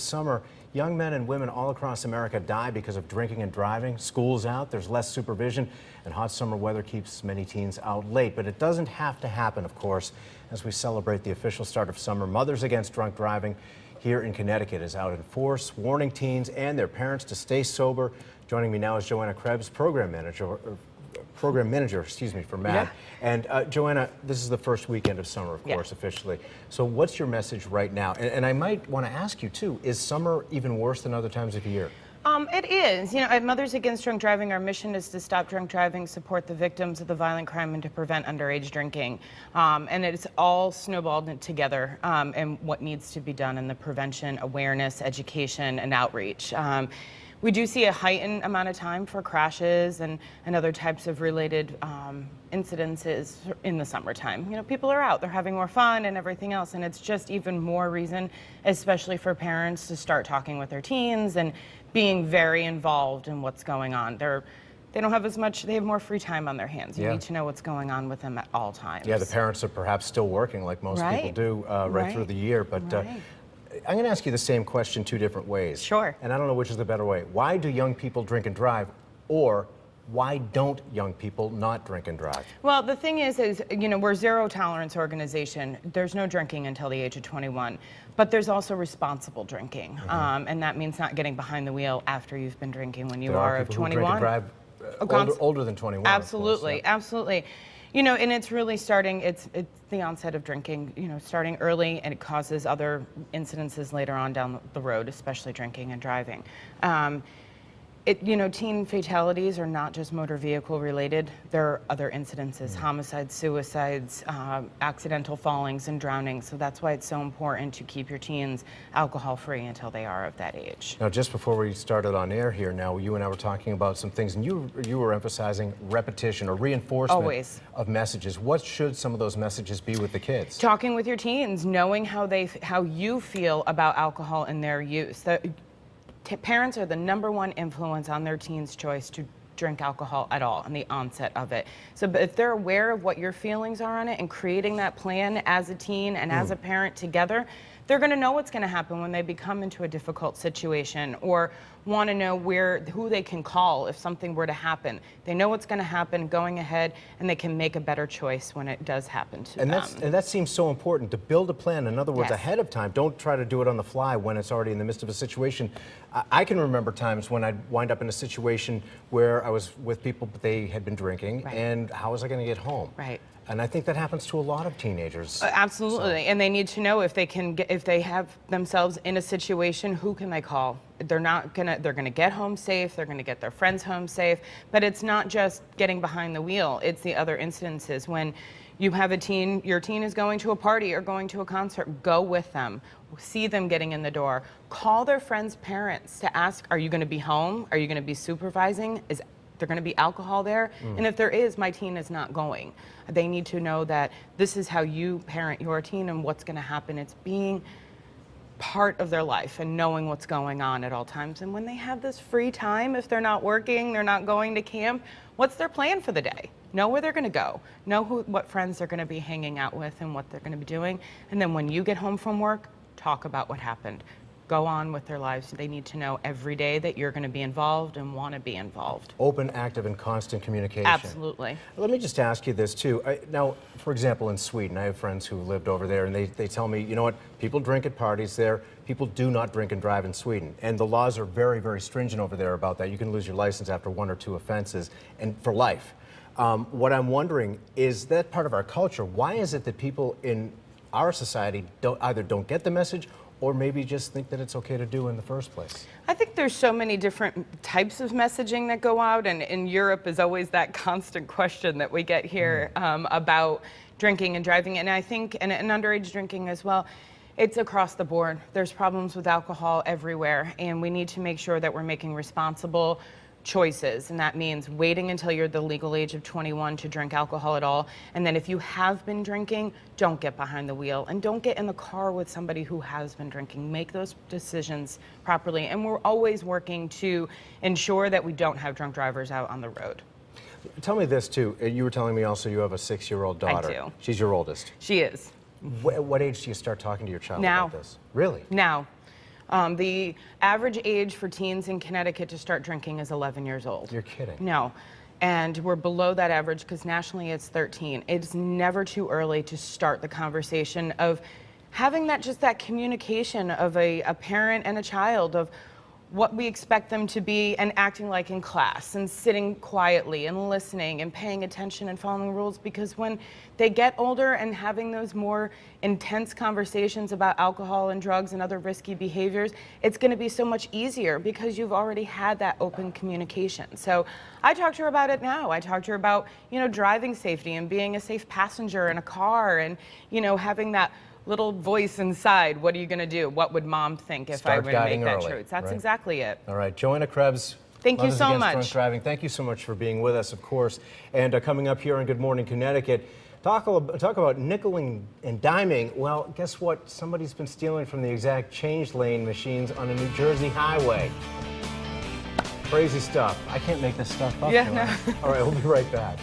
summer, young men and women all across America die because of drinking and driving. School's out, there's less supervision, and hot summer weather keeps many teens out late. But it doesn't have to happen, of course, as we celebrate the official start of summer. Mothers Against Drunk Driving here in Connecticut is out in force, warning teens and their parents to stay sober. Joining me now is Joanna Krebs, program manager, for MAD. Yeah. And Joanna, this is the first weekend of summer, of course, officially. So what's your message right now? And I might want to ask you too, is summer even worse than other times of year? It is. You know, at Mothers Against Drunk Driving, our mission is to stop drunk driving, support the victims of the violent crime, and to prevent underage drinking. And it's all snowballed together and what needs to be done in the prevention, awareness, education, and outreach. We do see a heightened amount of time for crashes and other types of related incidences in the summertime. You know, people are out, they're having more fun and everything else, and it's just even more reason, especially for parents, to start talking with their teens and being very involved in what's going on. They don't have as much, they have more free time on their hands. You need to know what's going on with them at all times. Yeah, the parents are perhaps still working like most people do right through the year, but I'm going to ask you the same question two different ways. Sure. And I don't know which is the better way. Why do young people drink and drive, or why don't young people not drink and drive? Well, the thing is, you know, we're a zero tolerance organization. There's no drinking until the age of 21, but there's also responsible drinking. And that means not getting behind the wheel after you've been drinking when you are of 21. There are people who drink and drive older than 21. Absolutely, of course, absolutely. You know, and it's really starting, it's the onset of drinking, you know, starting early, and it causes other incidences later on down the road, especially drinking and driving. You know, teen fatalities are not just motor vehicle related. There are other incidences, homicides, suicides, accidental fallings and drownings. So that's why it's so important to keep your teens alcohol free until they are of that age. Now, just before we started on air here, now you and I were talking about some things, and you were emphasizing repetition or reinforcement of messages. What should some of those messages be with the kids? Talking with your teens, knowing how you feel about alcohol and their use. Parents are the #1 influence on their teens' choice to drink alcohol at all and the onset of it. So if they're aware of what your feelings are on it and creating that plan as a teen and as a parent together, they're going to know what's going to happen when they become into a difficult situation or want to know who they can call if something were to happen. They know what's going to happen going ahead, and they can make a better choice when it does happen to them. And that seems so important, to build a plan. In other words, ahead of time. Don't try to do it on the fly when it's already in the midst of a situation. I can remember times when I'd wind up in a situation where I was with people, but they had been drinking, and how was I going to get home? Right. And I think that happens to a lot of teenagers. Absolutely, and they need to know if they have themselves in a situation, who can they call? They're gonna get home safe, they're gonna get their friends home safe, but it's not just getting behind the wheel, it's the other incidences. When you have your teen is going to a party or going to a concert, go with them. See them getting in the door. Call their friends' parents to ask, are you gonna be home? Are you gonna be supervising? Is there going to be alcohol there? And if there is, my teen is not going. They need to know that this is how you parent your teen and what's going to happen. It's being part of their life and knowing what's going on at all times. And when they have this free time, if they're not working, they're not going to camp, what's their plan for the day? Know where they're going to go. Know what friends they're going to be hanging out with and what they're going to be doing. And then when you get home from work, talk about what happened. Go on with their lives. They need to know every day that you're going to be involved and want to be involved. Open, active, and constant communication. Absolutely. Let me just ask you this too. Now, for example, in Sweden, I have friends who lived over there, and they tell me, you know what, people drink at parties there. People do not drink and drive in Sweden. And the laws are very, very stringent over there about that. You can lose your license after 1 or 2 offenses, and for life. What I'm wondering, is that part of our culture? Why is it that people in our society either don't get the message or maybe just think that it's okay to do in the first place? I think there's so many different types of messaging that go out, and in Europe is always that constant question that we get here about drinking and driving, and I think, and underage drinking as well. It's across the board. There's problems with alcohol everywhere, and we need to make sure that we're making responsible choices, and that means waiting until you're the legal age of 21 to drink alcohol at all. And then if you have been drinking, don't get behind the wheel and don't get in the car with somebody who has been drinking. Make those decisions properly, and we're always working to ensure that we don't have drunk drivers out on the road. Tell me this too. You were telling me also you have a 6-year-old daughter. I do. She's your oldest. She is. What age do you start talking to your child Now. about this? Really? Now. The average age for teens in Connecticut to start drinking is 11 years old. You're kidding. No. And we're below that average because nationally it's 13. It's never too early to start the conversation of having that communication of a parent and a child of what we expect them to be and acting like in class and sitting quietly and listening and paying attention and following rules, because when they get older and having those more intense conversations about alcohol and drugs and other risky behaviors, it's going to be so much easier because you've already had that open communication. So I talk to her about it now. I talk to her about, driving safety and being a safe passenger in a car and, having that little voice inside. What are you going to do? What would mom think if I were to make that choice? That's exactly it. All right, Joanna Krebs. Thank you so Mothers Against much. Drunk Driving. Thank you so much for being with us, of course. And coming up here on Good Morning Connecticut, talk about nickeling and diming. Well, guess what? Somebody's been stealing from the exact change lane machines on a New Jersey highway. Crazy stuff. I can't make this stuff up. Yeah, no. All right, we'll be right back.